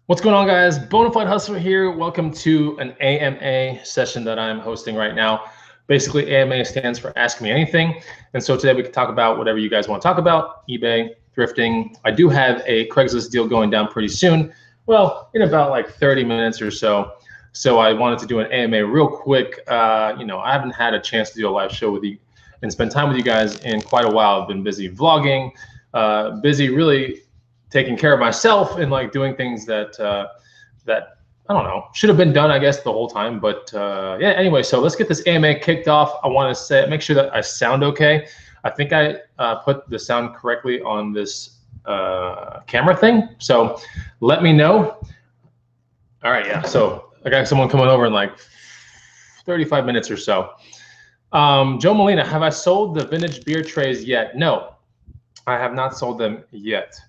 What's going on, guys? Bonafide Hustler here. Welcome to an AMA session that I'm hosting right now. Basically, AMA stands for Ask Me Anything. And so today we can talk about whatever you guys want to talk about, eBay, thrifting. I do have a Craigslist deal going down pretty soon. Well, in about like 30 minutes or so. So I wanted to do an AMA real quick. I haven't had a chance to do a live show with you and spend time with you guys in quite a while. I've been busy vlogging, busy really taking care of myself and like doing things that I don't know, should have been done, I guess, the whole time. But yeah, anyway, so let's get this AMA kicked off. I want to make sure that I sound okay. I think I put the sound correctly on this camera thing. So let me know. All right, yeah. So I got someone coming over in like 35 minutes or so. Joe Molina, have I sold the vintage beer trays yet? No, I have not sold them yet.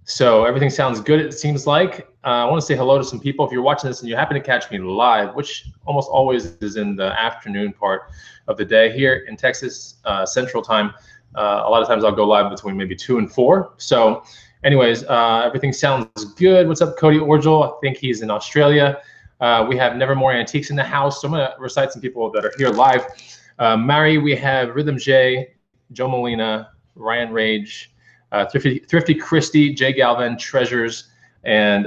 So everything sounds good, it seems like. I want to say hello to some people. If you're watching this and you happen to catch me live, which almost always is in the afternoon part of the day here in Texas Central Time, a lot of times I'll go live between maybe 2 and 4. So anyways, everything sounds good. What's up, Cody Orgel? I think he's in Australia. We have Nevermore Antiques in the house. So I'm going to recite some people that are here live. Mary, we have Rhythm J, Joe Molina, Ryan Rage, Thrifty Christie, Jay Galvin, Treasures, and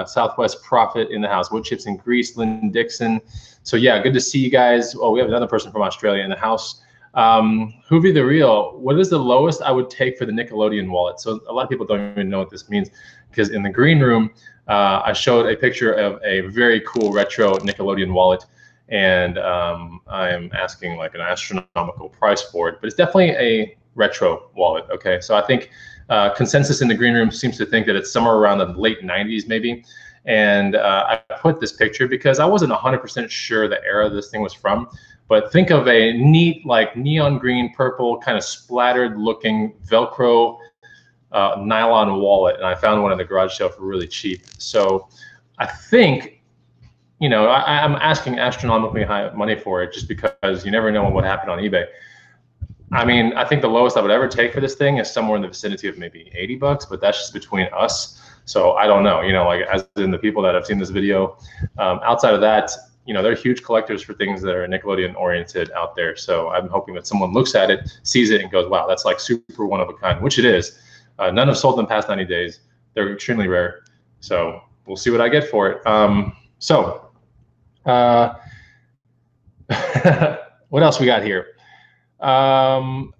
Southwest Prophet in the house. Wood Chips and Grease, Lynn Dixon. So yeah, good to see you guys. Oh, we have another person from Australia in the house. Hoovy the Real, what is the lowest I would take for the Nickelodeon wallet? So a lot of people don't even know what this means, because in the green room, I showed a picture of a very cool retro Nickelodeon wallet, and I am asking like an astronomical price for it, but it's definitely a retro wallet. Okay, so I think consensus in the green room seems to think that it's somewhere around the late 90s maybe. And I put this picture because I wasn't 100% sure the era this thing was from, but think of a neat like neon green purple kind of splattered looking Velcro nylon wallet, and I found one in the garage sale for really cheap. So I think, you know, I'm asking astronomically high money for it just because you never know what would happen on eBay. I mean, I think the lowest I would ever take for this thing is somewhere in the vicinity of maybe 80 bucks, but that's just between us. So I don't know, you know, like as in the people that have seen this video. Outside of that, you know, they're huge collectors for things that are Nickelodeon oriented out there. So I'm hoping that someone looks at it, sees it, and goes, wow, that's like super one of a kind, which it is. None have sold in the past 90 days. They're extremely rare. So we'll see what I get for it. What else we got here?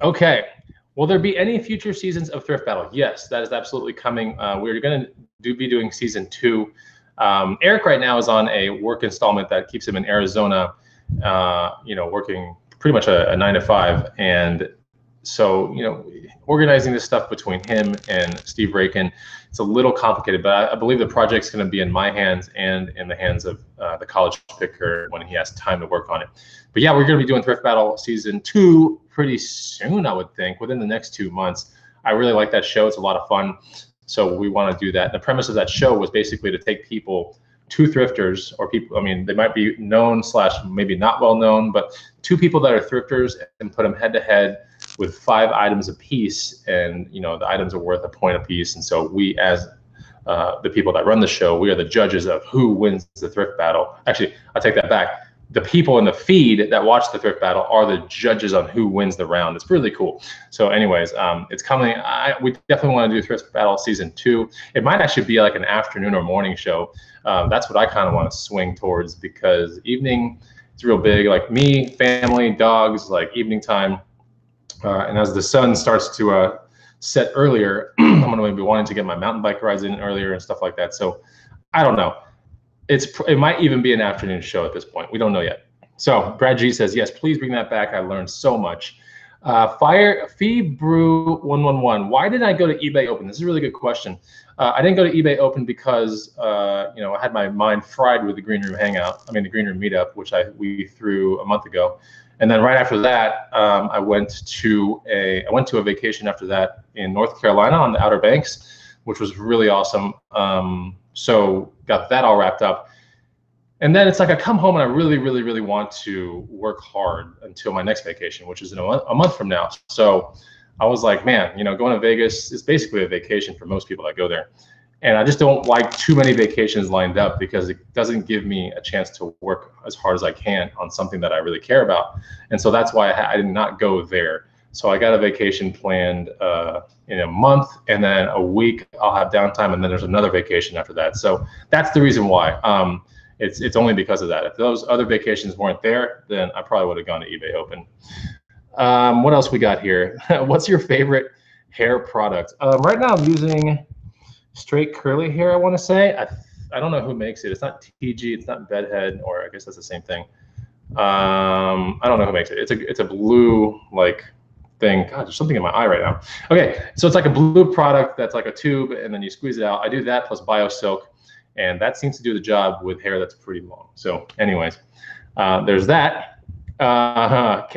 Okay. Will there be any future seasons of Thrift Battle? Yes, that is absolutely coming. We're going to be doing season 2. Eric right now is on a work installment that keeps him in Arizona, you know, working pretty much a 9 to 5. And so, you know, organizing this stuff between him and Steve Rakin, it's a little complicated, but I believe the project's going to be in my hands and in the hands of the college picker when he has time to work on it. But yeah, we're going to be doing Thrift Battle season 2 pretty soon, I would think, within the next 2 months. I really like that show. It's a lot of fun. So we want to do that. The premise of that show was basically to take people, 2 thrifters, or people, I mean, they might be known / maybe not well known, but 2 people that are thrifters, and put them head to head with 5 items a piece. And, you know, the items are worth a point a piece. And so we, as the people that run the show, we are the judges of who wins the Thrift Battle. Actually, I take that back. The people in the feed that watch the Thrift Battle are the judges on who wins the round. It's really cool. So anyways, it's coming. We definitely want to do Thrift Battle season 2. It might actually be like an afternoon or morning show. That's what I kind of want to swing towards, because evening is real big. Like me, family, dogs, like evening time. And as the sun starts to set earlier, I'm going to be wanting to get my mountain bike rides in earlier and stuff like that. So I don't know. It might even be an afternoon show at this point. We don't know yet. So Brad G says, yes, please bring that back. I learned so much. Fee Brew 111. Why did I go to eBay Open? This is a really good question. I didn't go to eBay Open because you know, I had my mind fried with the Green Room Hangout. I mean, the Green Room Meetup, which we threw a month ago. And then right after that, I went to a vacation after that in North Carolina on the Outer Banks, which was really awesome. So got that all wrapped up. And then it's like I come home and I really want to work hard until my next vacation, which is in a month from now. So I was like, man, you know, going to Vegas is basically a vacation for most people that go there. And I just don't like too many vacations lined up because it doesn't give me a chance to work as hard as I can on something that I really care about. And so that's why I did not go there. So I got a vacation planned in a month, and then a week I'll have downtime, and then there's another vacation after that. So that's the reason why. It's only because of that. If those other vacations weren't there, then I probably would have gone to eBay Open. What else we got here? What's your favorite hair product? Right now I'm using straight curly hair, I want to say. I don't know who makes it. It's not TG, it's not Bedhead, or I guess that's the same thing. I don't know who makes it. It's a blue like thing. God, there's something in my eye right now. Okay, so it's like a blue product that's like a tube, and then you squeeze it out. I do that plus BioSilk, and that seems to do the job with hair that's pretty long. So anyways, there's that.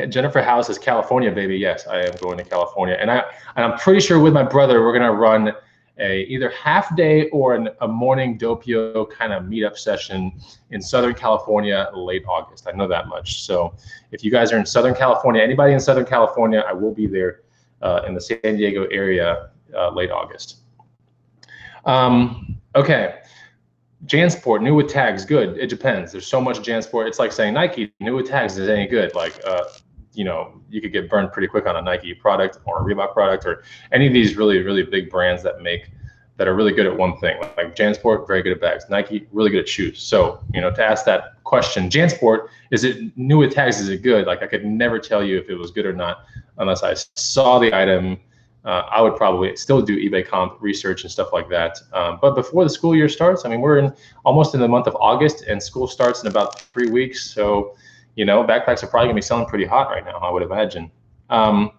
Jennifer House is California, baby. Yes, I am going to California, and I'm pretty sure with my brother we're gonna run a either half day or a morning doppio kind of meetup session in Southern California late August. I know that much. So if you guys are in Southern California, anybody in Southern California, I will be there in the San Diego area late August. Okay. JanSport, new with tags, good. It depends. There's so much JanSport. It's like saying Nike, new with tags is any good. Like, you know, you could get burned pretty quick on a Nike product or a Reebok product or any of these really, really big brands that are really good at one thing. Like JanSport, very good at bags. Nike, really good at shoes. So, you know, to ask that question, JanSport, is it new with tags? Is it good? Like, I could never tell you if it was good or not unless I saw the item. I would probably still do eBay comp research and stuff like that. But before the school year starts, I mean, we're almost in the month of August, and school starts in about 3 weeks. So, you know, backpacks are probably gonna be selling pretty hot right now, I would imagine. And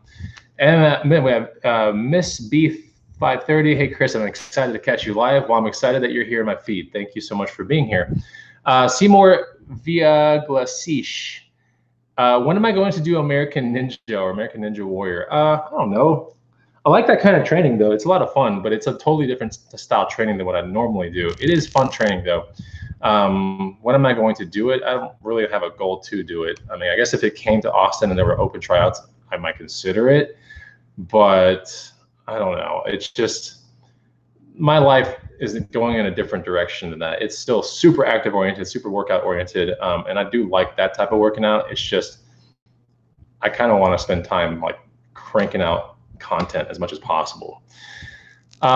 then we have Miss B530. Hey, Chris, I'm excited to catch you live. Well, I'm excited that you're here in my feed. Thank you so much for being here. Seymour via Glasish. When am I going to do American Ninja or American Ninja Warrior? I don't know. I like that kind of training though. It's a lot of fun, but it's a totally different style training than what I normally do. It is fun training though. When am I going to do it? I don't really have a goal to do it. I mean, I guess if it came to Austin and there were open tryouts, I might consider it, but I don't know. It's just, my life is going in a different direction than that. It's still super active oriented, super workout oriented. And I do like that type of working out. It's just, I kind of want to spend time like cranking out content as much as possible. We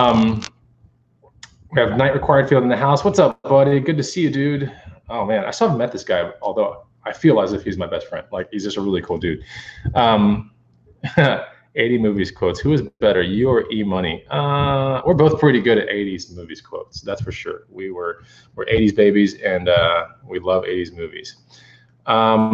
have Night Required Field in the house. What's up, buddy? Good to see you, dude. Oh man, I still haven't met this guy, although I feel as if he's my best friend. Like, he's just a really cool dude. 80 movies quotes. Who is better, you or E-Money? We're both pretty good at 80s movies quotes, that's for sure. We're 80s babies, and we love 80s movies. All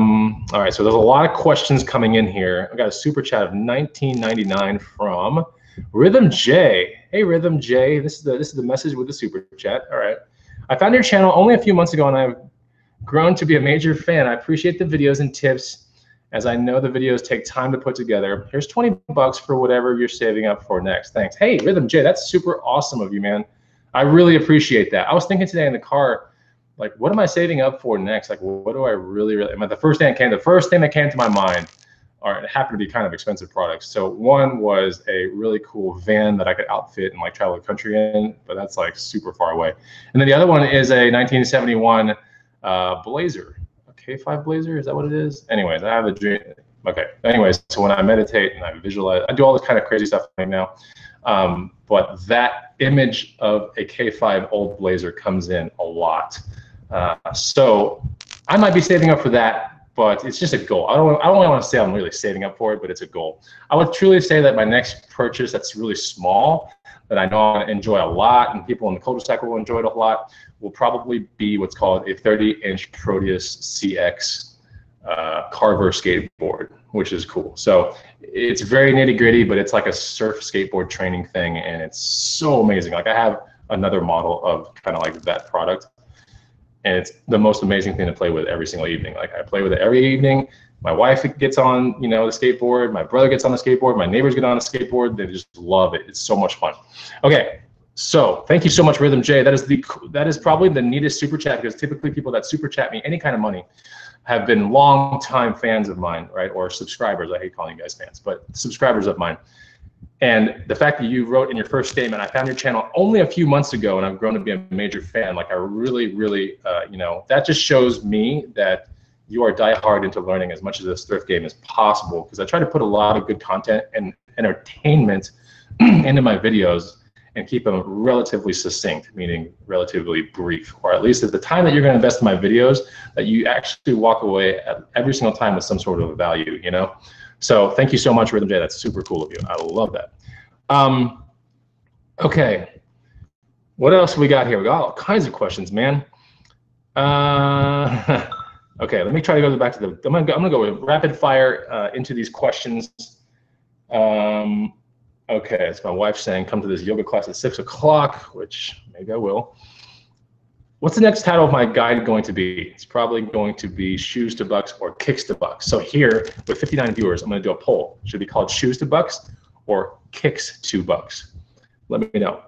right, so there's a lot of questions coming in here. I got a super chat of 1999 from Rhythm J. Hey, Rhythm J, this is the message with the super chat. All right, I found your channel only a few months ago, and I've grown to be a major fan. I appreciate the videos and tips, as I know the videos take time to put together. Here's 20 bucks for whatever you're saving up for next. Thanks. Hey, Rhythm J, that's super awesome of you, man. I really appreciate that. I was thinking today in the car, like, what am I saving up for next? Like, what do I really, I mean, the first thing that came to my mind, or it happened to be kind of expensive products. So one was a really cool van that I could outfit and like travel the country in, but that's like super far away. And then the other one is a 1971 Blazer, a K5 Blazer, is that what it is? Anyways, I have a dream. Okay, anyways, so when I meditate and I visualize, I do all this kind of crazy stuff right now. But that image of a K5 old Blazer comes in a lot. So I might be saving up for that, but it's just a goal. I don't want to say I'm really saving up for it, but it's a goal. I would truly say that my next purchase that's really small, that I know I'm going to enjoy a lot, and people in the cul-de-sac will enjoy it a lot, will probably be what's called a 30-inch Proteus CX Carver skateboard, which is cool. So it's very nitty-gritty, but it's like a surf skateboard training thing, and it's so amazing. Like, I have another model of kind of like that product, and it's the most amazing thing to play with every single evening. Like, I play with it every evening. My wife gets on, you know, the skateboard. My brother gets on the skateboard. My neighbors get on the skateboard. They just love it. It's so much fun. Okay, so thank you so much, Rhythm J. That is probably the neatest super chat, because typically people that super chat me any kind of money have been long time fans of mine, right? Or subscribers. I hate calling you guys fans, but subscribers of mine. And the fact that you wrote in your first statement, I found your channel only a few months ago and I've grown to be a major fan. Like I really, you know, that just shows me that you are diehard into learning as much of this thrift game as possible, because I try to put a lot of good content and entertainment into my videos and keep them relatively succinct, meaning relatively brief, or at least at the time that you're going to invest in my videos, that you actually walk away every single time with some sort of value, you know? So thank you so much, Rhythm J. That's super cool of you. I love that. Okay, what else we got here? We got all kinds of questions, man. Okay, let me try to go back to the. I'm gonna go with rapid fire into these questions. Okay, it's my wife saying come to this yoga class at 6 o'clock, which maybe I will. What's the next title of my guide going to be? It's probably going to be Shoes to Bucks or Kicks to Bucks. So here, with 59 viewers, I'm going to do a poll. Should it be called Shoes to Bucks or Kicks to Bucks? Let me know.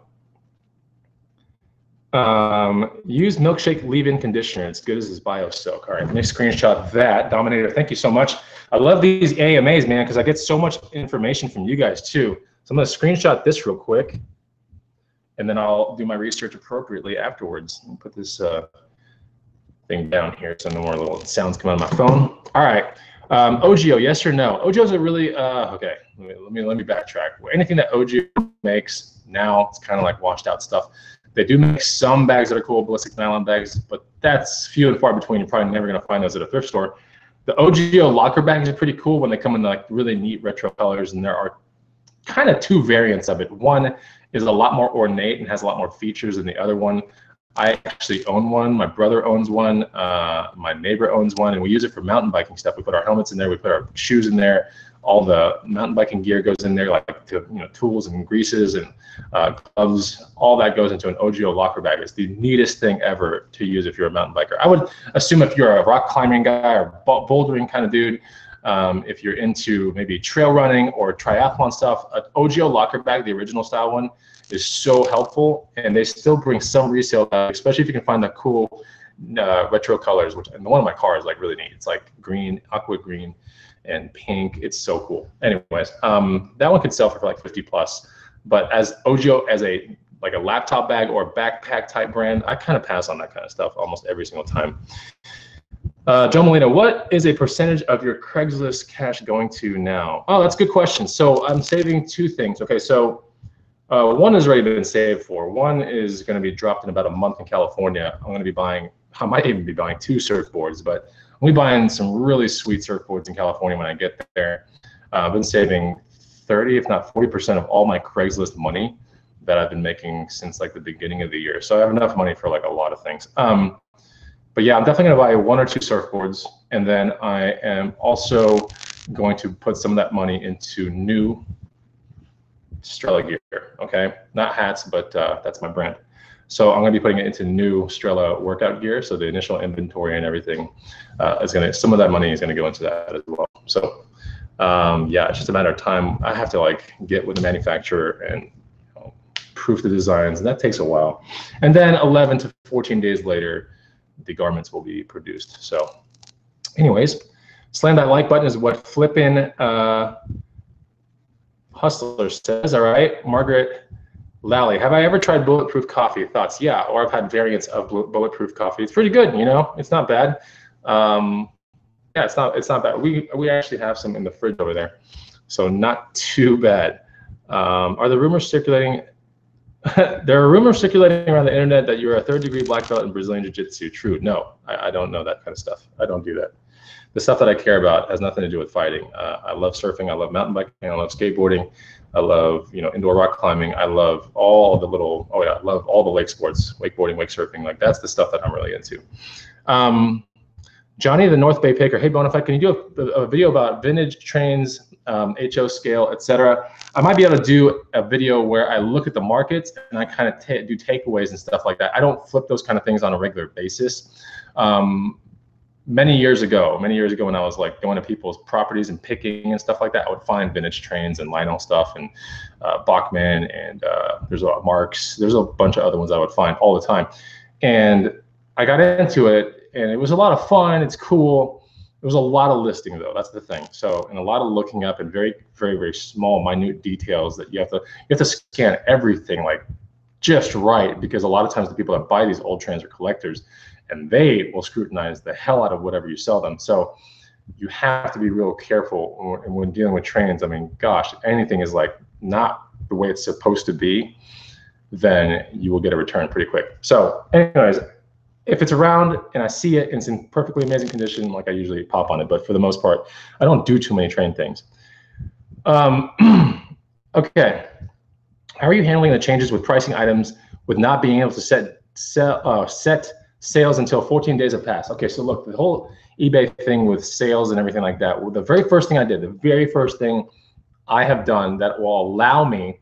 Use milkshake leave-in conditioner. It's good as his bio soak. All right, let me screenshot that. Dominator, thank you so much. I love these AMAs, man, because I get so much information from you guys too. So I'm going to screenshot this real quick, and then I'll do my research appropriately afterwards. I'll put this thing down here so no more little sounds come out of my phone. All right, OGIO, yes or no? OGIO's a really okay. Let me backtrack. Anything that OGIO makes now, it's kind of like washed out stuff. They do make some bags that are cool, ballistic nylon bags, but that's few and far between. You're probably never gonna find those at a thrift store. The OGIO locker bags are pretty cool when they come in like really neat retro colors, and there are kind of two variants of it. One is a lot more ornate and has a lot more features than the other one. I actually own one. My brother owns one. My neighbor owns one, and we use it for mountain biking stuff. We put our helmets in there. We put our shoes in there. All the mountain biking gear goes in there, like tools and greases and gloves. All that goes into an OGIO locker bag. It's the neatest thing ever to use if you're a mountain biker. I would assume if you're a rock climbing guy or bouldering kind of dude, if you're into maybe trail running or triathlon stuff, an OGIO locker bag, the original style one, is so helpful. And they still bring some resale value, especially if you can find the cool retro colors, which and the one in my car is like really neat. It's like green, aqua green, and pink. It's so cool. Anyways, that one could sell for like 50 plus. But as OGIO, as a like a laptop bag or backpack type brand, I kind of pass on that kind of stuff almost every single time. Joe Molina, what is a percentage of your Craigslist cash going to now? Oh, that's a good question. So I'm saving two things. Okay, so one has already been saved for. One is going to be dropped in about a month in California. I'm going to be buying, I might even be buying 2 surfboards, but I'm going to be buying some really sweet surfboards in California when I get there. I've been saving 30, if not 40% of all my Craigslist money that I've been making since like the beginning of the year. So I have enough money for like a lot of things. But yeah, I'm definitely going to buy 1 or 2 surfboards, and then I am also going to put some of that money into new Strela gear. Okay, not hats, but that's my brand. So I'm going to be putting it into new Strela workout gear. So the initial inventory and everything is going to, some of that money is going to go into that as well. So yeah, it's just a matter of time. I have to like get with the manufacturer and proof the designs, and that takes a while. And then 11 to 14 days later, the garments will be produced. So anyways, slam that like button is what flippin' Hustler says. All right, Margaret Lally, have I ever tried bulletproof coffee? Thoughts? Yeah, or I've had variants of bulletproof coffee. It's pretty good, you know. It's not bad. Yeah, it's not bad. We actually have some in the fridge over there, so not too bad. Are the rumors circulating? There are rumors circulating around the internet that you're a 3rd-degree black belt in Brazilian Jiu-Jitsu. True? No, I don't know that kind of stuff. I don't do that. The stuff that I care about has nothing to do with fighting. I love surfing. I love mountain biking. I love skateboarding. I love indoor rock climbing. I love all the little I love all the lake sports, wakeboarding, wake surfing. Like that's the stuff that I'm really into. Johnny, the North Bay Picker. Hey, Bonafide, can you do a video about vintage trains, HO scale, etc.? I might be able to do a video where I look at the markets and I kind of do takeaways and stuff like that. I don't flip those kind of things on a regular basis. Many years ago when I was like going to people's properties and picking and stuff like that, I would find vintage trains and Lionel stuff and Bachman and there's a Marks. There's a bunch of other ones I would find all the time. And I got into it and it was a lot of fun. It's cool. was a lot of listing though. That's the thing. So, and a lot of looking up and very, very, very small, minute details that you have to scan everything like just right, because a lot of times the people that buy these old trains are collectors, and they will scrutinize the hell out of whatever you sell them. So you have to be real careful when dealing with trains. I mean, gosh, if anything is like not the way it's supposed to be, then you will get a return pretty quick. So anyways, if it's around and I see it and it's in perfectly amazing condition, like I usually pop on it, but for the most part, I don't do too many train things. Okay, how are you handling the changes with pricing items with not being able to set sales until 14 days have passed? Okay, so look, the whole eBay thing with sales and everything like that, well, the very first thing I did, the very first thing I have done that will allow me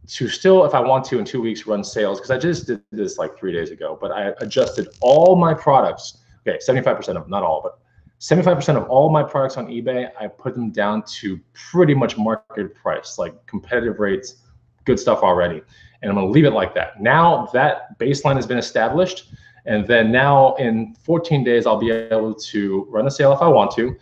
to still, if I want to, in 2 weeks, run sales, because I just did this like 3 days ago, but I adjusted all my products. Okay, 75% of them, not all, but 75% of all my products on eBay, I put them down to pretty much market price, like competitive rates, good stuff already. And I'm gonna leave it like that. Now that baseline has been established, and then now in 14 days, I'll be able to run a sale if I want to.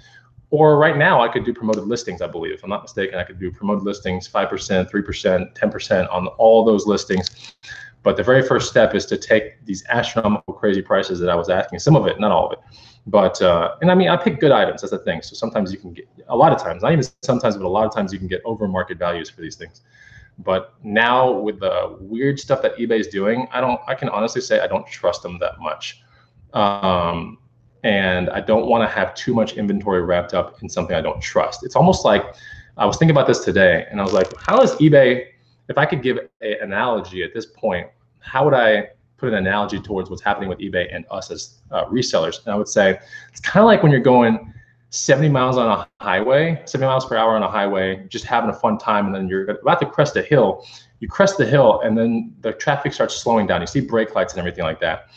Or right now, I could do promoted listings, I believe. If I'm not mistaken, I could do promoted listings, 5%, 3%, 10% on all those listings. But the very first step is to take these astronomical, crazy prices that I was asking, some of it, not all of it. But, and I mean, I pick good items, that's the thing. So sometimes you can get, a lot of times, not even sometimes, but a lot of times you can get over market values for these things. But now with the weird stuff that eBay is doing, I can honestly say I don't trust them that much. And I don't want to have too much inventory wrapped up in something I don't trust. It's almost like, I was thinking about this today, and I was like, how is eBay, if I could give an analogy at this point, how would I put an analogy towards what's happening with eBay and us as resellers? And I would say, it's kind of like when you're going 70 miles on a highway, 70 miles per hour on a highway, just having a fun time, and then you're about to crest a hill. You crest the hill, and then the traffic starts slowing down. You see brake lights and everything like that.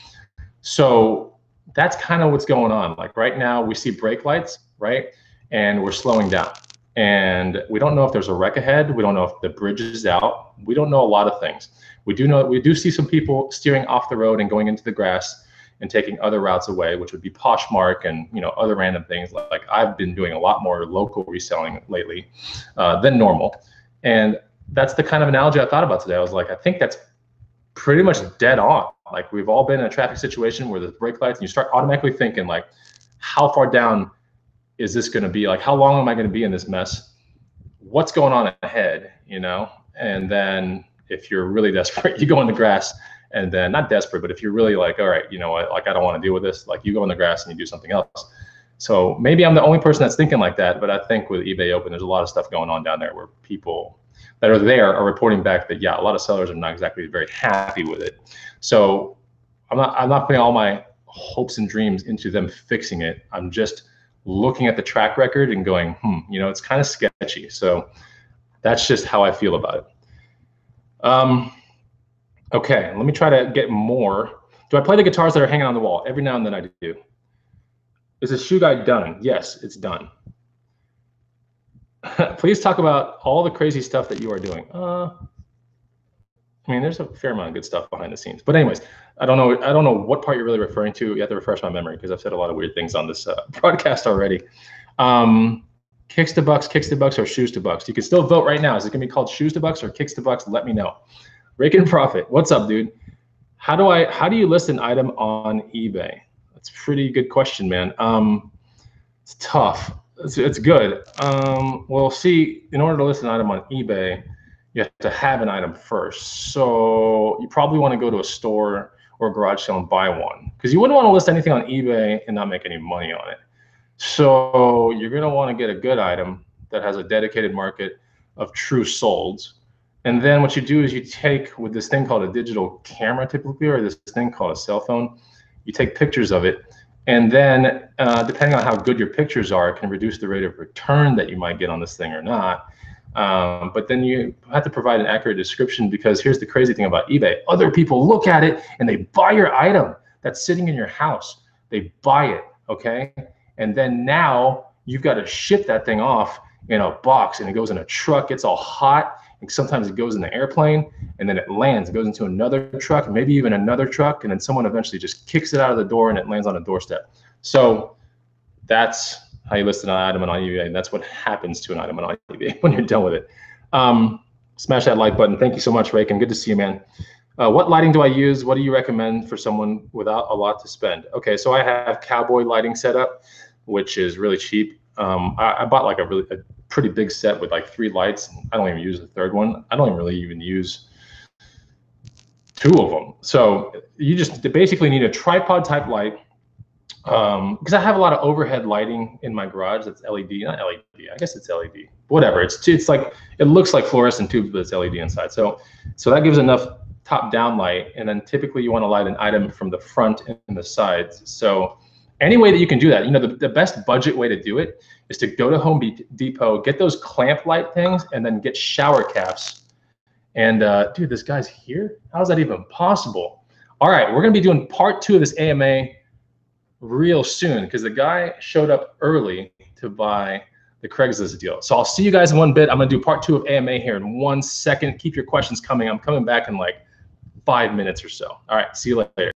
So that's kind of what's going on. Like right now, we see brake lights, right? And we're slowing down. And we don't know if there's a wreck ahead. We don't know if the bridge is out. We don't know a lot of things. We do see some people steering off the road and going into the grass and taking other routes away, which would be Poshmark and other random things. Like I've been doing a lot more local reselling lately than normal. And that's the kind of analogy I thought about today. I was like, I think that's pretty much dead on. Like we've all been in a traffic situation where there's brake lights and you start automatically thinking like, how far down is this going to be? Like, how long am I going to be in this mess? What's going on ahead, And then if you're really desperate, you go in the grass, and then not desperate, but if you're really like, all right, like I don't want to deal with this, like you go in the grass and you do something else. So maybe I'm the only person that's thinking like that, but I think with eBay Open, there's a lot of stuff going on down there where people that are there are reporting back that, yeah, a lot of sellers are not exactly very happy with it. So I'm not putting all my hopes and dreams into them fixing it. I'm just looking at the track record and going, it's kind of sketchy. So that's just how I feel about it. Okay, let me try to get more. Do I play the guitars that are hanging on the wall? Every now and then I do. Is the shoe guide done? Yes, it's done. Please talk about all the crazy stuff that you are doing. I mean, there's a fair amount of good stuff behind the scenes. But anyways, I don't know what part you're really referring to. You have to refresh my memory because I've said a lot of weird things on this broadcast already. Kicks to bucks, or shoes to bucks? You can still vote right now. Is it going to be called shoes to bucks or kicks to bucks? Let me know. Rake and Profit, what's up, dude? How do you list an item on eBay? That's a pretty good question, man. It's tough. It's good. Well, see, in order to list an item on eBay, you have to have an item first. So you probably want to go to a store or a garage sale and buy one, because you wouldn't want to list anything on eBay and not make any money on it. So you're going to want to get a good item that has a dedicated market of true solds. And then what you do is you take, with this thing called a digital camera typically, or this thing called a cell phone, you take pictures of it. And then depending on how good your pictures are, it can reduce the rate of return that you might get on this thing or not. But then you have to provide an accurate description, because here's the crazy thing about eBay. Other people look at it and they buy your item that's sitting in your house. They buy it, okay? And then now you've got to ship that thing off in a box, and it goes in a truck. It's all hot. And sometimes it goes in the airplane, and then it lands. It goes into another truck, maybe even another truck, and then someone eventually just kicks it out of the door and it lands on a doorstep. So that's how you list an item on eBay, and that's what happens to an item on eBay when you're done with it. Smash that like button. Thank you so much, Raken. Good to see you, man. What lighting do I use? What do you recommend for someone without a lot to spend? Okay, so I have cowboy lighting set up, which is really cheap. I bought like a pretty big set with like 3 lights. I don't even use the third one. I don't really even use 2 of them. So you just basically need a tripod type light, because I have a lot of overhead lighting in my garage that's LED, not LED, I guess it's LED, whatever. It's like, it looks like fluorescent tubes, but it's LED inside. So that gives enough top down light. And then typically you want to light an item from the front and the sides. So any way that you can do that, the best budget way to do it is to go to Home Depot, get those clamp light things, and then get shower caps. And dude, this guy's here? How's that even possible? All right, we're gonna be doing part 2 of this AMA real soon, because the guy showed up early to buy the Craigslist deal. So I'll see you guys in one bit. I'm gonna do part 2 of AMA here in 1 second. Keep your questions coming. I'm coming back in like 5 minutes or so. All right, see you later.